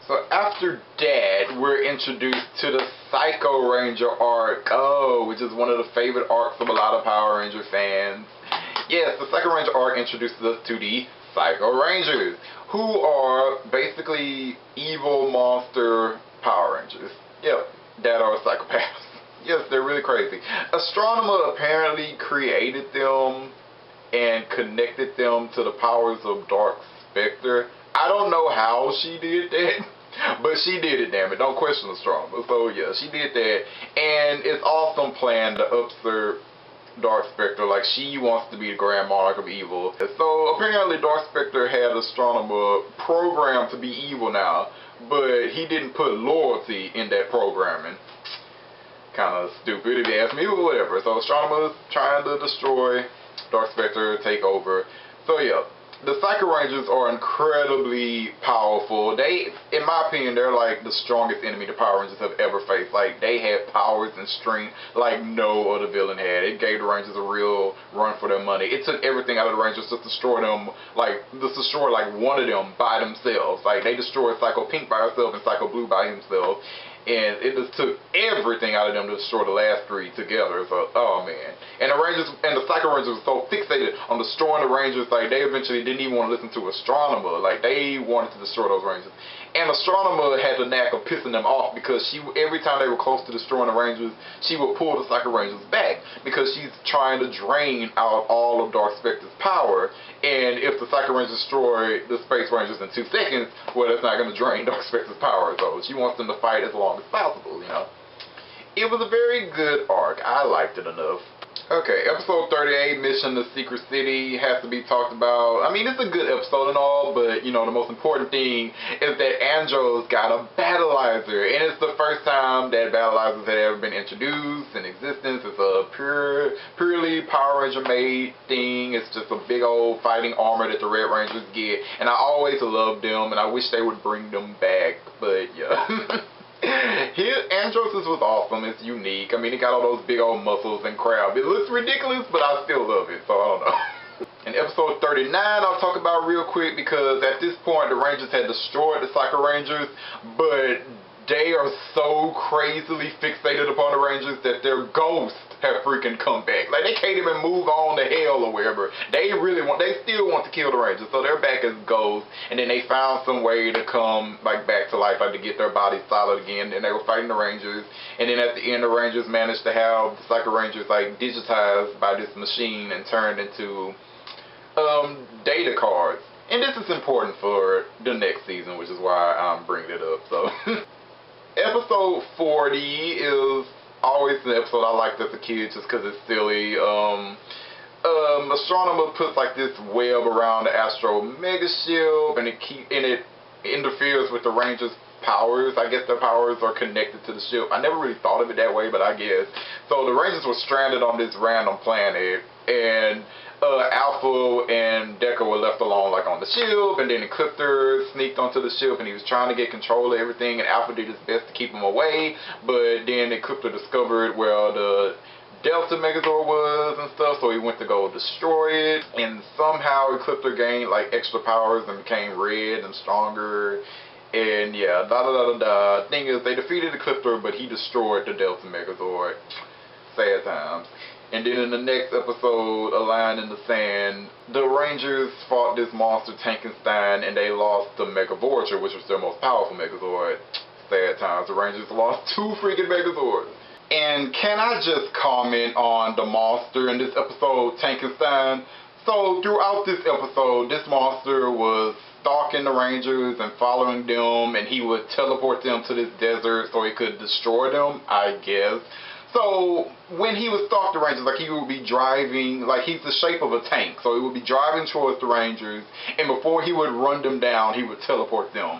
So after that, we're introduced to the Psycho Ranger arc, which is one of the favorite arcs of a lot of Power Ranger fans. Yes, the Psycho Ranger arc introduces us to the Psycho Rangers, who are basically evil monster Power Rangers. Yep, that are psychopaths. Yes, they're really crazy. Astronema apparently created them and connected them to the powers of Dark Spectre. I don't know how she did that, but she did it, damn it. Don't question Astronema. So yeah, she did that. And it's awesome plan to usurp Dark Spectre. Like, she wants to be the Grand Monarch of Evil. So apparently Dark Spectre had Astronema programmed to be evil now, but he didn't put loyalty in that programming. Kind of stupid if you ask me, but whatever. So Astronema is trying to destroy Dark Spectre, take over. So yeah, the Psycho Rangers are incredibly powerful. They, in my opinion, they're like the strongest enemy the Power Rangers have ever faced. Like, they had powers and strength like no other villain had. It gave the Rangers a real run for their money. It took everything out of the Rangers to destroy them, like, one of them by themselves. Like, they destroyed Psycho Pink by herself and Psycho Blue by himself. And it just took everything out of them to destroy the last three together. So, oh man. And the Rangers and the Psycho Rangers were so fixated on destroying the Rangers, like, they eventually didn't even want to listen to Astronema. Like, they wanted to destroy those Rangers. And Astronema had the knack of pissing them off, because every time they were close to destroying the Rangers, she would pull the Psycho Rangers back, because she's trying to drain out all of Dark Spectre's power. And if the Psycho Rangers destroy the Space Rangers in 2 seconds, well, that's not going to drain Dark Spectre's power. So she wants them to fight as long as possible, you know. It was a very good arc. I liked it enough. Okay, episode 38, Mission to Secret City, has to be talked about. I mean, it's a good episode and all, but, you know, the most important thing is that Andros got a Battleizer, and it's the first time that Battleizers had ever been introduced in existence. It's a purely Power Ranger-made thing. It's just a big old fighting armor that the Red Rangers get, and I always loved them, and I wish they would bring them back, but, yeah. Andros' was awesome. It's unique. I mean, it got all those big old muscles and crab. It looks ridiculous, but I still love it, so I don't know. In episode 39, I'll talk about real quick, because at this point, the Rangers had destroyed the Psycho Rangers, but they are so crazily fixated upon the Rangers that their ghosts have freaking come back. Like, they can't even move on to hell or wherever. They still want to kill the Rangers, so they're back as ghosts. And then they found some way to come, like, back to life, like, to get their bodies solid again. And they were fighting the Rangers. And then at the end, the Rangers managed to have the Psycho Rangers, like, digitized by this machine and turned into data cards. And this is important for the next season, which is why I'm bringing it up. So episode 40 is always an episode I liked as a kid, just because it's silly. Astronema puts like this web around the Astro Mega Shield, and it interferes with the Rangers' powers. I guess their powers are connected to the ship. I never really thought of it that way, but I guess. So the Rangers were stranded on this random planet, and Alpha and Deca were left alone, like, on the ship, and then Ecliptor sneaked onto the ship, and he was trying to get control of everything, and Alpha did his best to keep him away, but then Ecliptor discovered where the Delta Megazord was and stuff, so he went to go destroy it, and somehow Ecliptor gained, like, extra powers and became red and stronger, and yeah, Thing is, they defeated Ecliptor, but he destroyed the Delta Megazord. Sad times. And then in the next episode, A Line in the Sand, the Rangers fought this monster Tankenstein, and they lost the Mega Vorture, which was their most powerful Megazord. Sad times. The Rangers lost 2 freaking Megazords. And can I just comment on the monster in this episode, Tankenstein? So throughout this episode, this monster was stalking the Rangers and following them, and he would teleport them to this desert so he could destroy them, I guess. So when he would stalk the Rangers, like, he would be driving, like, he's the shape of a tank, so he would be driving towards the Rangers, and before he would run them down, he would teleport them.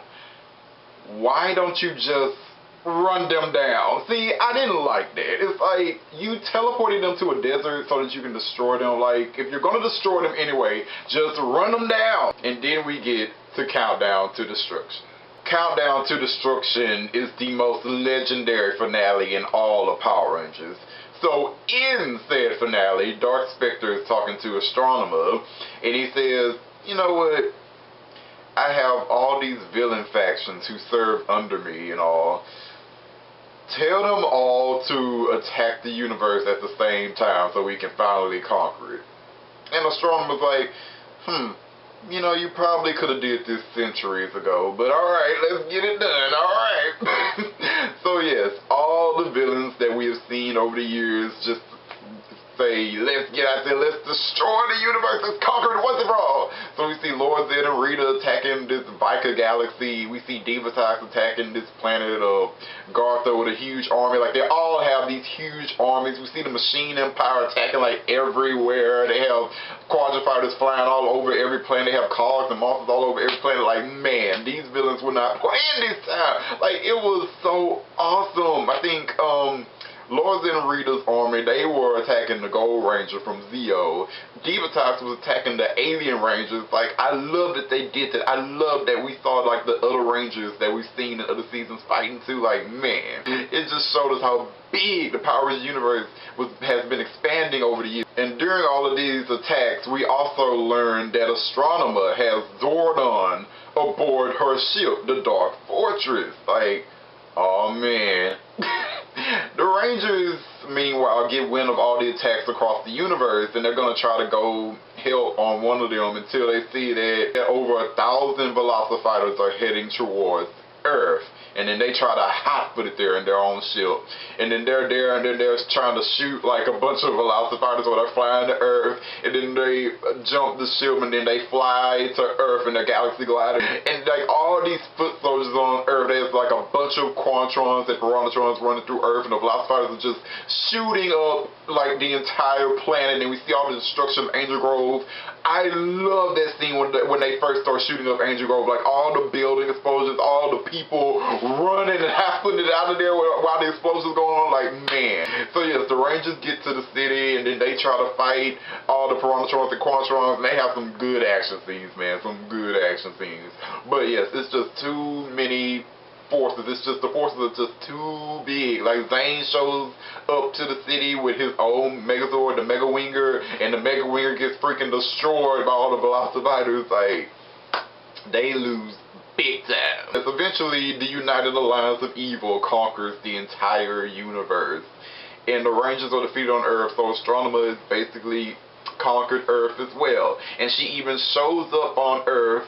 Why don't you just run them down? See, I didn't like that. It's like, you teleported them to a desert so that you can destroy them. Like, if you're going to destroy them anyway, just run them down. And then we get to Countdown to Destruction. Countdown to Destruction is the most legendary finale in all of Power Rangers. So in said finale, Dark Spectre is talking to Astronema, and he says, you know what, I have all these villain factions who serve under me and all. Tell them all to attack the universe at the same time so we can finally conquer it. And Astronomer's like, you know, you probably could have did this centuries ago, but alright, let's get it done, alright. So yes, all the villains that we have seen over the years just say, let's get out there, let's destroy the universe, let's conquer it once and for all. So we see Lord Zed and Rita attacking this Vika galaxy, we see Divatox attacking this planet of Gartha with a huge army. Like, they all have these huge armies. We see the Machine Empire attacking like everywhere. They have quadrifighters flying all over every planet. They have cogs and monsters all over every planet. Like, man, these villains were not playing this time. Like, it was so awesome. I think Lord and Rita's army, they were attacking the Gold Ranger from Zeo. Divatox was attacking the Alien Rangers. Like, I love that they did that. I love that we saw, like, the other Rangers that we've seen in other seasons fighting too. Like, man, it just showed us how big the Power Rangers universe has been expanding over the years. And during all of these attacks, we also learned that Astronema has Zordon aboard her ship, the Dark Fortress. Like, oh man. The Rangers, meanwhile, get wind of all the attacks across the universe, and they're going to try to go help on one of them until they see that over 1,000 Velocifighters are heading towards Earth. And then they try to hotfoot it there in their own ship. And then they're there, and then they're trying to shoot like a bunch of Velocifighters while they're flying to Earth. And then they jump the ship, and then they fly to Earth in their galaxy glider. And like all these foot soldiers on Earth, there's like a bunch of Quantrons and Piranatrons running through Earth, and the Velocifighters are just shooting up like the entire planet. And we see all the destruction of Angel Grove. I love that scene when they first start shooting up Angel Grove. Like all the building explosions, all the people running and happening out of there while the explosions going on. Like, man. So yes, the Rangers get to the city, and then they try to fight all the Piranatrons and Quantrons, and they have some good action scenes, man. Some good action scenes. But yes, it's just too many forces. It's just, the forces are just too big. Like, Zane shows up to the city with his own Megazord, the Mega Winger, and the Mega Winger gets freaking destroyed by all the Velocifighters. Like, they lose big time. As eventually the United Alliance of Evil conquers the entire universe, and the Rangers are defeated on Earth. So Astronema has basically conquered Earth as well, and she even shows up on Earth,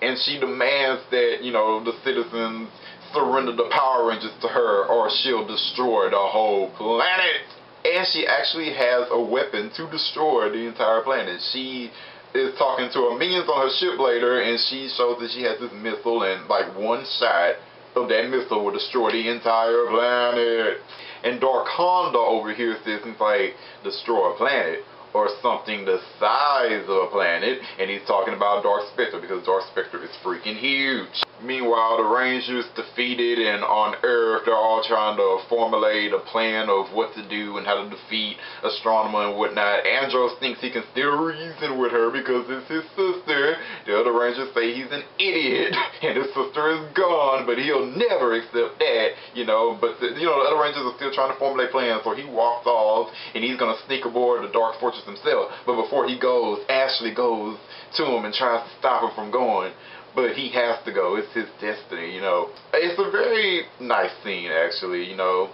and she demands that, you know, the citizens surrender the Power Rangers to her, or she'll destroy the whole planet. And she actually has a weapon to destroy the entire planet. She is talking to her minions on her ship later, and she shows that she has this missile, and like one shot of that missile will destroy the entire planet. And Dark Honda over here says things like, destroy a planet, or something the size of a planet, and he's talking about Dark Spectre, because Dark Spectre is freaking huge. Meanwhile, the Rangers defeated, and on Earth, they're all trying to formulate a plan of what to do and how to defeat Astronema and whatnot. Andros thinks he can still reason with her because it's his sister. The other Rangers say he's an idiot, and his sister is gone, but he'll never accept that, you know. But, the other Rangers are still trying to formulate plans, so he walks off, and he's going to sneak aboard the Dark Fortress himself. But before he goes, Ashley goes to him and tries to stop him from going. But he has to go. It's his destiny, you know. It's a very nice scene, actually, you know.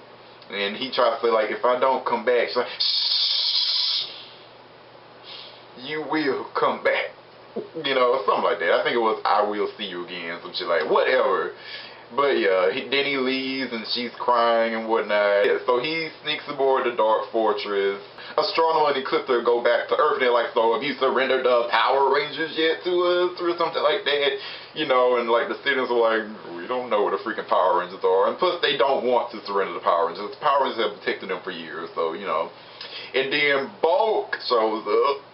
And he tries to say, like, if I don't come back, she's like, shh, you will come back. You know, something like that. I think it was, I will see you again, some shit like, whatever. But yeah, then he leaves, and she's crying and whatnot. Yeah, so he sneaks aboard the Dark Fortress. Astronema and Ecliptor go back to Earth. They're like, so have you surrendered the Power Rangers yet to us, or something like that? You know, and like the citizens are like, we don't know where the freaking Power Rangers are. And plus, they don't want to surrender the Power Rangers. The Power Rangers have protected them for years, so, you know. And then Bulk shows up.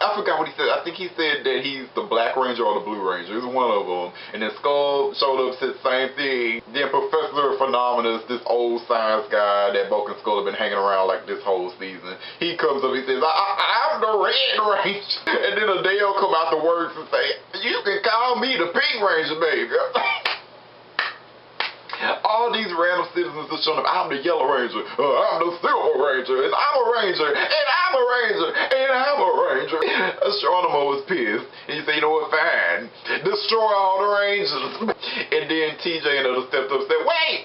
I forgot what he said. I think he said that he's the Black Ranger or the Blue Ranger. It's one of them. And then Skull showed up, said the same thing. Then Professor Phenomenus, this old science guy that Bulk and Skull have been hanging around like this whole season, he comes up, he says, I'm the Red Ranger. And then Adele come out the works and say, you can call me the Pink Ranger, baby. all these random citizens are showing up. I'm the Yellow Ranger, I'm the Silver Ranger, and I'm a Ranger, and I'm a Ranger, and I'm a Ranger. Astronema was pissed, and he said, you know what, fine, destroy all the Rangers. And then TJ and others stepped up and said, wait,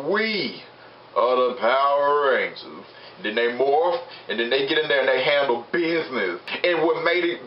we are the Power Rangers. Then they morph, and then they get in there and they handle business. And what made it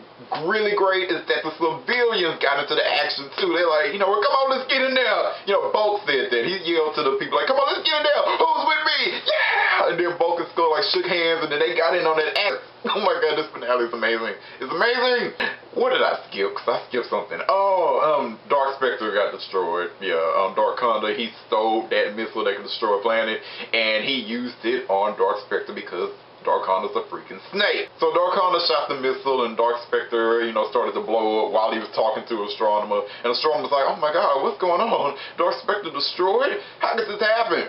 really great is that the civilians got into the action too. They're like, you know, well, come on, let's get in there. You know, Bulk said that. He yelled to the people like, come on, let's get in there. Who's with me? Yeah! And then Bulk and Skull like shook hands, and then they got in on that act. Oh my God, this finale is amazing. It's amazing. What did I skip? Because I skipped something. Oh, Dark Spectre got destroyed. Yeah, Dark Conda, he stole that missile that could destroy a planet, and he used it on Dark Spectre because Dark Conda's a freaking snake. So Dark Conda shot the missile, and Dark Spectre, you know, started to blow up while he was talking to Astronema. And Astronema was like, oh my God, what's going on? Dark Spectre destroyed? How could this happen?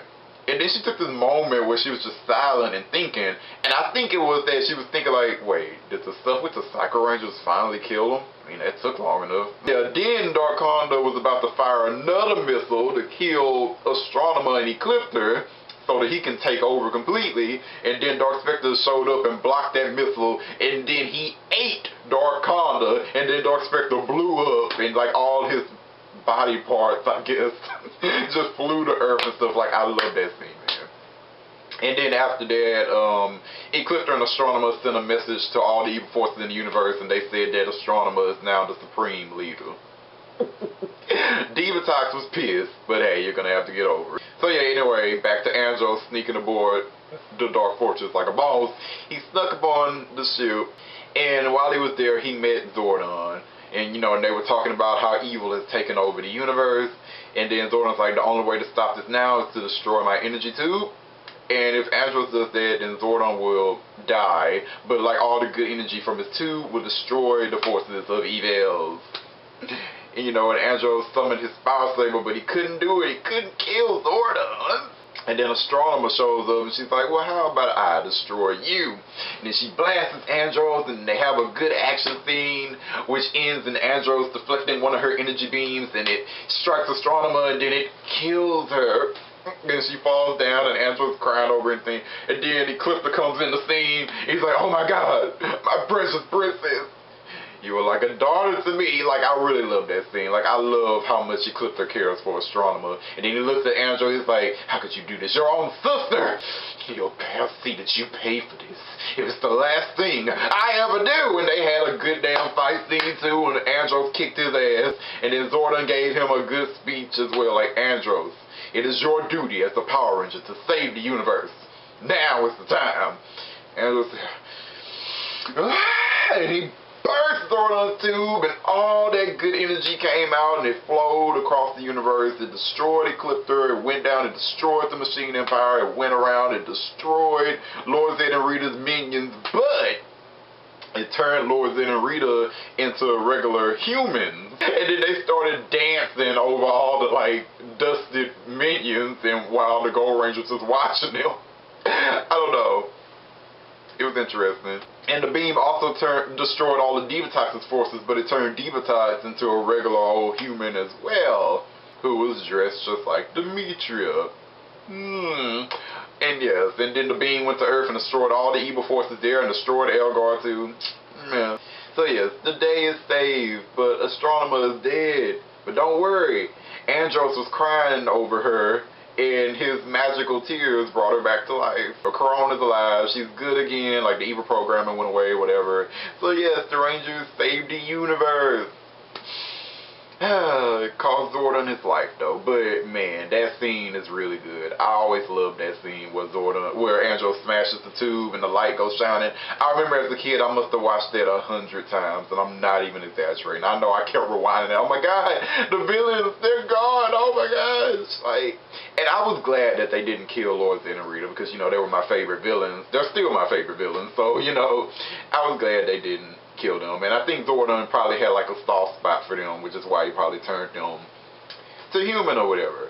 And then she took this moment where she was just silent and thinking, and I think it was that she was thinking like, wait, did the stuff with the Psycho Rangers finally kill him? I mean, that took long enough. Yeah, then Dark Conda was about to fire another missile to kill Astronema and Ecliptor so that he can take over completely, and then Dark Spectre showed up and blocked that missile, and then he ate Dark Conda, and then Dark Spectre blew up, and like all his body parts, I guess, just flew to Earth and stuff. Like, I love that scene, man. And then after that, Ecliptor and Astronema sent a message to all the evil forces in the universe, and they said that Astronema is now the supreme leader. Divatox was pissed, but hey, you're gonna have to get over it. So yeah, anyway, back to Andros sneaking aboard the Dark Fortress like a boss. He snuck up on the ship, and while he was there, he met Zordon. And, you know, and they were talking about how evil has taken over the universe. And then Zordon's like, the only way to stop this now is to destroy my energy tube. And if Andros does that, then Zordon will die. But, like, all the good energy from his tube will destroy the forces of evils. And, you know, and Andros summoned his Power Saber, but he couldn't do it. He couldn't kill Zordon. And then Astronema shows up, and she's like, well, how about I destroy you? And then she blasts Andros, and they have a good action scene, which ends in Andros deflecting one of her energy beams, and it strikes Astronema, and then it kills her. Then she falls down, and Andros crying over everything. And then Ecliptor comes in the scene. He's like, oh my God, my precious princess. You were like a daughter to me. Like, I really love that scene. Like, I love how much Ecliptor cares for Astronema. And then he looks at Andros, he's like, how could you do this? Your own sister! You'll see that you pay for this. It was the last thing I ever do. And they had a good damn fight scene too, and Andros kicked his ass. And then Zordon gave him a good speech as well. Like, Andros, it is your duty as the Power Ranger to save the universe. Now is the time. Andros said, and he burst Zordon's tube, and all that good energy came out, and it flowed across the universe. It destroyed Ecliptor. It went down and destroyed the Machine Empire. It went around and destroyed Lord Zed and Rita's minions, but it turned Lord Zed and Rita into regular humans. And then they started dancing over all the, like, dusted minions, and while the Gold Rangers was watching them. I don't know. It was interesting. And the beam also destroyed all of Divatox's forces, but it turned Divatox into a regular old human as well, who was dressed just like Demetria. And yes, and then the beam went to Earth and destroyed all the evil forces there, and destroyed Elgar too. Yeah. So yes, the day is saved, but Astronema is dead. But don't worry, Andros was crying over her, and his magical tears brought her back to life. Corona's alive, she's good again, like the evil programming went away, whatever. So yes, the Rangers saved the universe. It cost Zordon his life though, but man, that scene is really good. I always loved that scene where Andros smashes the tube and the light goes shining. I remember as a kid, I must have watched that 100 times, and I'm not even exaggerating. I know I kept rewinding it. Oh my God, the villains, they're gone. Oh my gosh. Like, and I was glad that they didn't kill Lord Zed and Rita, because, you know, they were my favorite villains. They're still my favorite villains. So, you know, I was glad they didn't kill them. And I think Zordon probably had like a soft spot for them, which is why he probably turned them to human or whatever.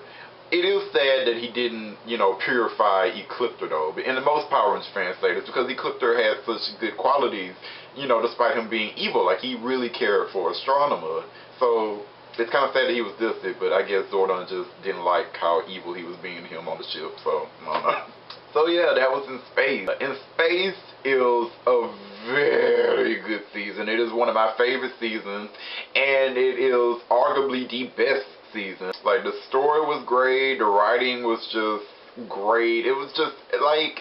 It is sad that he didn't, you know, purify Ecliptor though. And the most Power Rangers fans say this because Ecliptor had such good qualities, you know, despite him being evil. Like, he really cared for Astronema. So It's kind of sad that he was dissed, but I guess Zordon just didn't like how evil he was being to him on the ship, so I don't know. So yeah, that was In Space. In Space is a very good season. It is one of my favorite seasons, and it is arguably the best season. Like, the story was great, the writing was just great. It was just, like,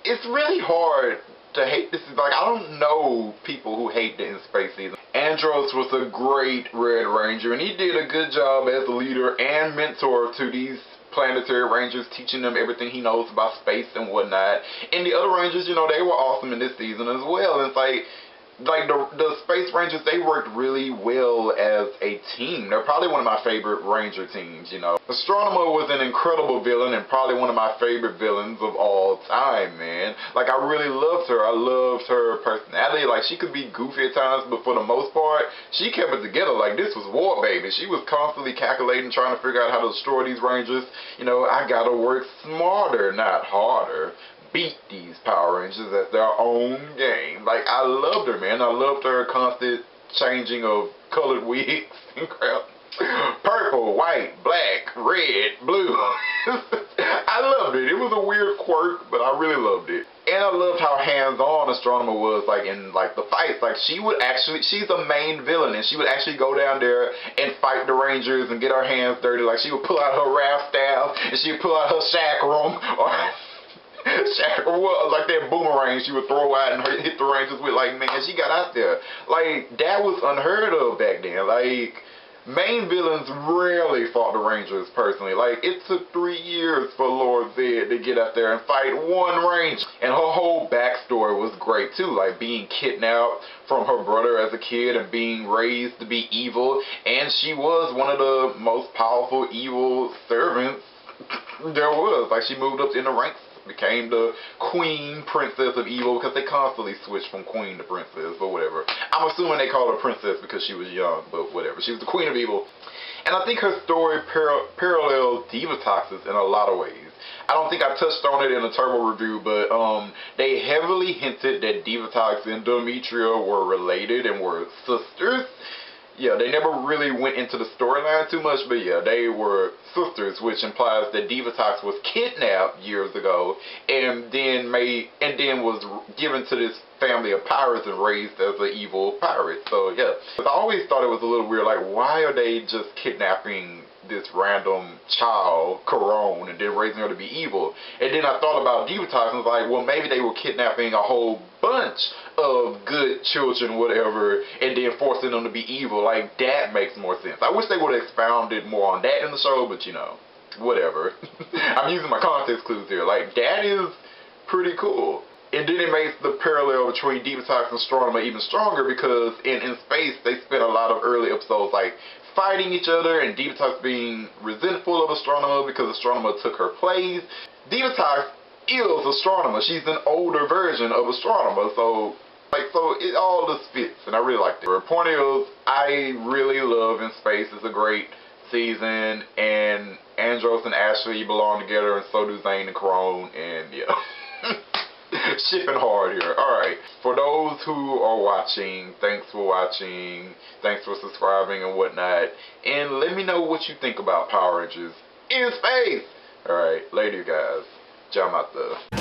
it's really hard to hate this. Like, I don't know people who hate the In Space season. Andros was a great Red Ranger, and he did a good job as a leader and mentor to these planetary rangers, teaching them everything he knows about space and whatnot. And the other rangers, you know, they were awesome in this season as well. And it's like the Space Rangers, they worked really well as a team. They're probably one of my favorite Ranger teams, you know. Astronema was an incredible villain and probably one of my favorite villains of all time, man. Like, I really loved her. I loved her personality. Like, she could be goofy at times, but for the most part, she kept it together. Like, this was war, baby. She was constantly calculating, trying to figure out how to destroy these Rangers. You know, I gotta work smarter, not harder. Beat these Power Rangers at their own game. Like, I loved her, man. I loved her constant changing of colored wigs and crap. Purple, white, black, red, blue. I loved it. It was a weird quirk, but I really loved it. And I loved how hands-on Astronema was, like, in, like, the fights. Like, she would actually, she's the main villain, and she would actually go down there and fight the Rangers and get her hands dirty. Like, she would pull out her raft staff, and she would pull out her chakram, or like that boomerang she would throw out and hit the Rangers with. Like, man, she got out there. Like, that was unheard of back then. Like, main villains rarely fought the Rangers personally. Like, it took 3 years for Lord Zed to get out there and fight one Ranger. And her whole backstory was great too. Like, being kidnapped from her brother as a kid and being raised to be evil. And she was one of the most powerful evil servants there was. Like, she moved up in the ranks, became the queen, princess of evil, because they constantly switched from queen to princess, but whatever. I'm assuming they called her princess because she was young, but whatever. She was the queen of evil. And I think her story parallels Divatox's in a lot of ways. I don't think I touched on it in a Turbo review, but they heavily hinted that Divatox and Demetria were related and were sisters. Yeah, they never really went into the storyline too much, but yeah, they were sisters, which implies that Divatox was kidnapped years ago and then was given to this family of pirates and raised as an evil pirate. So yeah, I always thought it was a little weird, like, why are they just kidnapping this random child, Corone, and then raising her to be evil? And then I thought about Divatox and was like, well, maybe they were kidnapping a whole bunch of good children, whatever, and then forcing them to be evil. Like, that makes more sense. I wish they would have expounded more on that in the show, but you know, whatever. I'm using my context clues here. Like, that is pretty cool. And then it makes the parallel between Divatox and Astronema even stronger, because in Space, they spent a lot of early episodes, like, fighting each other, and Divatox being resentful of Astronema because Astronema took her place. Divatox is Astronema. She's an older version of Astronema, so it all just fits, and I really liked it. The point is, I really love In Space. It's a great season, and Andros and Ashley belong together, and so do Zane and Corone, and yeah. Shipping hard here. Alright, for those who are watching, thanks for watching, thanks for subscribing and whatnot, and let me know what you think about Power Rangers In Space. Alright, later guys. Jamata.